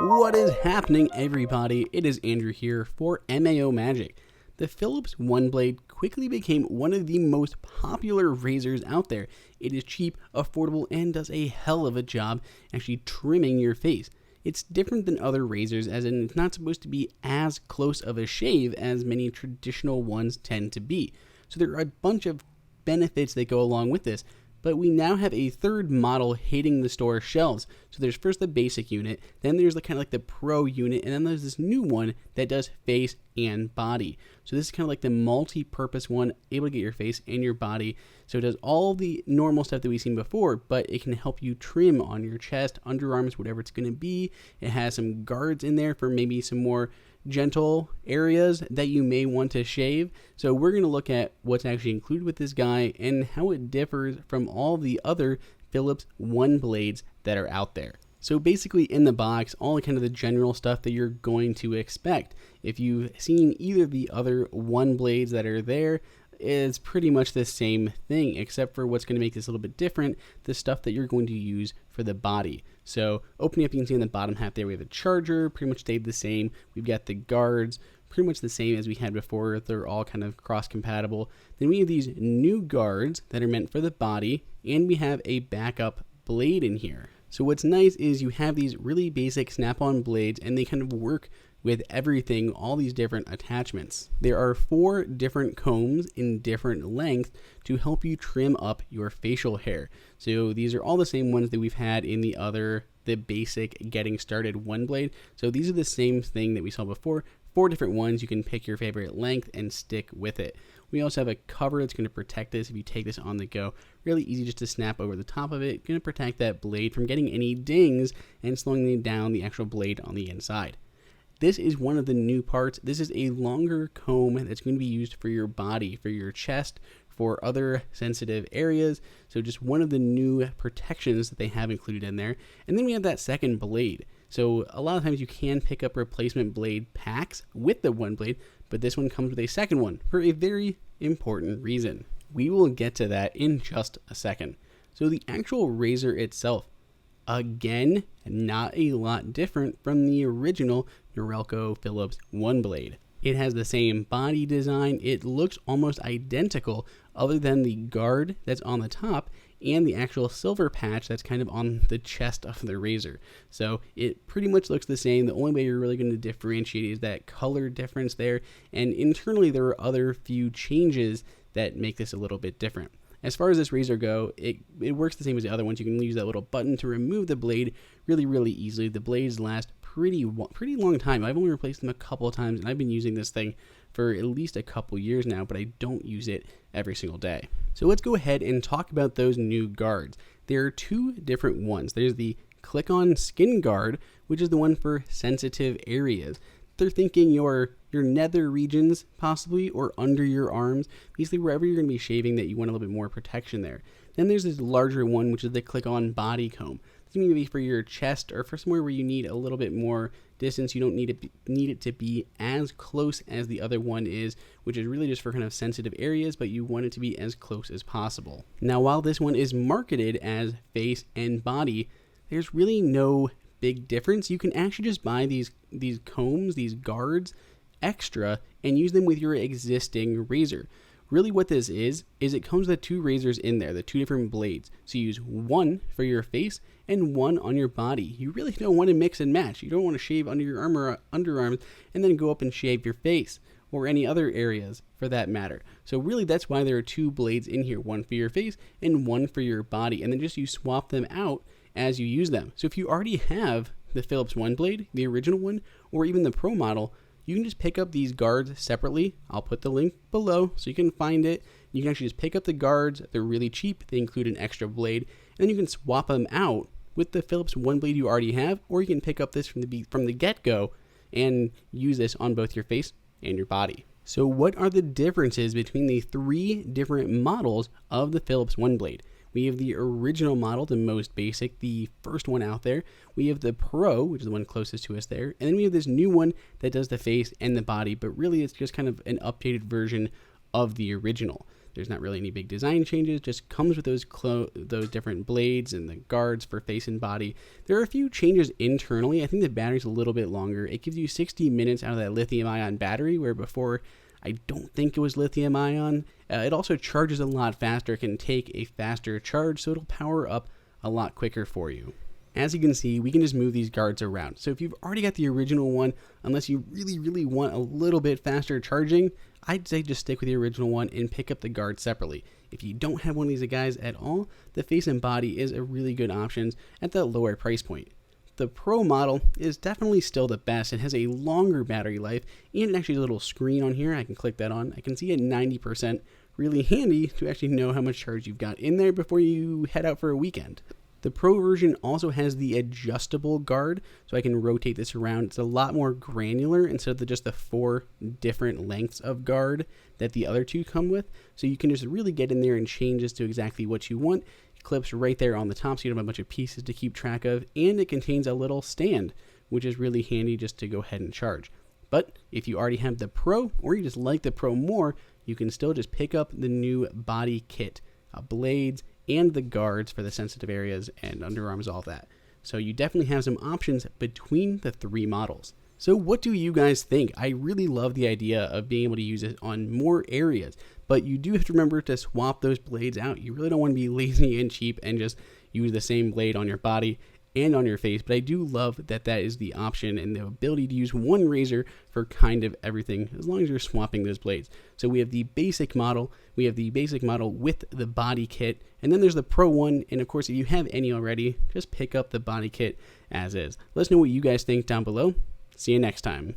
What is happening, everybody? It is Andrew here for MAO Magic. The Philips OneBlade quickly became one of the most popular razors out there. It is cheap, affordable, and does a hell of a job actually trimming your face. It's different than other razors, as in it's not supposed to be as close of a shave as many traditional ones tend to be. So there are a bunch of benefits that go along with this. But we now have a third model hitting the store shelves. So there's first the basic unit, then there's kind of like the pro unit, and then there's this new one that does face and body. So this is kind of like the multi-purpose one, able to get your face and your body. So it does all the normal stuff that we've seen before, but it can help you trim on your chest, underarms, whatever it's going to be. It has some guards in there for maybe some more gentle areas that you may want to shave. So we're going to look at what's actually included with this guy and how it differs from all the other Philips OneBlades that are out there. So basically in the box, all kind of the general stuff that you're going to expect. If you've seen either of the other OneBlades that are there, it's pretty much the same thing, except for what's going to make this a little bit different, the stuff that you're going to use for the body. So opening up, you can see on the bottom half there, we have a charger, pretty much stayed the same. We've got the guards, pretty much the same as we had before. They're all kind of cross-compatible. Then we have these new guards that are meant for the body, and we have a backup blade in here. So what's nice is you have these really basic snap-on blades, and they kind of work with everything, all these different attachments. There are 4 different combs in different lengths to help you trim up your facial hair. So these are all the same ones that we've had in the basic getting started OneBlade. So these are the same thing that we saw before. 4 different ones. You can pick your favorite length and stick with it. We also have a cover that's going to protect this if you take this on the go. Really easy just to snap over the top of it. Going to protect that blade from getting any dings and slowing down the actual blade on the inside. This is one of the new parts. This is a longer comb that's going to be used for your body, for your chest, for other sensitive areas. So just one of the new protections that they have included in there. And then we have that second blade. So a lot of times you can pick up replacement blade packs with the OneBlade, but this one comes with a second one for a very important reason. We will get to that in just a second. So the actual razor itself, again, not a lot different from the original Norelco Philips OneBlade. It has the same body design. It looks almost identical other than the guard that's on the top and the actual silver patch that's kind of on the chest of the razor. So it pretty much looks the same. The only way you're really going to differentiate is that color difference there. And internally, there are other few changes that make this a little bit different. As far as this razor go, it works the same as the other ones. You can use that little button to remove the blade really easily. The blades last pretty long time. I've only replaced them a couple of times, and I've been using this thing for at least a couple years now, but I don't use it every single day. So let's go ahead and talk about those new guards. There are 2 different ones. There's the click-on skin guard, which is the one for sensitive areas. They're thinking your nether regions, possibly, or under your arms, basically wherever you're going to be shaving that you want a little bit more protection there. Then there's this larger one, which is the click-on body comb. This is going to be for your chest or for somewhere where you need a little bit more distance. You don't need it to be as close as the other one is, which is really just for kind of sensitive areas, but you want it to be as close as possible. Now, while this one is marketed as face and body, there's really no big difference. You can actually just buy these combs, these guards, extra and use them with your existing razor. Really what this is it comes with 2 razors in there, the 2 different blades. So you use one for your face and one on your body. You really don't want to mix and match. You don't want to shave under your arm or underarms and then go up and shave your face or any other areas for that matter. So really that's why there are 2 blades in here, one for your face and one for your body. And then just you swap them out as you use them. So if you already have the Philips OneBlade, the original one, or even the Pro model, you can just pick up these guards separately. I'll put the link below so you can find it. You can actually just pick up the guards. They're really cheap. They include an extra blade. And then you can swap them out with the Philips OneBlade you already have, or you can pick up this from the get-go and use this on both your face and your body. So what are the differences between the 3 different models of the Philips OneBlade? We have the original model, the most basic, the first one out there. We have the Pro, which is the one closest to us there. And then we have this new one that does the face and the body, but really it's just kind of an updated version of the original. There's not really any big design changes, just comes with those different blades and the guards for face and body. There are a few changes internally. I think the battery's a little bit longer. It gives you 60 minutes out of that lithium ion battery, where before I don't think it was lithium ion. It also charges a lot faster. It can take a faster charge, so it'll power up a lot quicker for you. As you can see, we can just move these guards around. So if you've already got the original one, unless you really want a little bit faster charging, I'd say just stick with the original one and pick up the guard separately. If you don't have one of these guys at all, the face and body is a really good option at the lower price point. The Pro model is definitely still the best. It has a longer battery life and actually a little screen on here. I can click that on. I can see at 90%. Really handy to actually know how much charge you've got in there before you head out for a weekend. The Pro version also has the adjustable guard, so I can rotate this around. It's a lot more granular instead of just the 4 different lengths of guard that the other two come with. So you can just really get in there and change this to exactly what you want. It clips right there on the top, so you don't have a bunch of pieces to keep track of, and it contains a little stand, which is really handy just to go ahead and charge. But if you already have the Pro, or you just like the Pro more, you can still just pick up the new body kit, blades, and the guards for the sensitive areas and underarms, all that. So you definitely have some options between the 3 models. So what do you guys think? I really love the idea of being able to use it on more areas, but you do have to remember to swap those blades out. You really don't want to be lazy and cheap and just use the same blade on your body and on your face, but I do love that that is the option and the ability to use one razor for kind of everything, as long as you're swapping those blades. So we have the basic model, with the body kit, and then there's the Pro one, and of course if you have any already, just pick up the body kit as is. Let us know what you guys think down below. See you next time.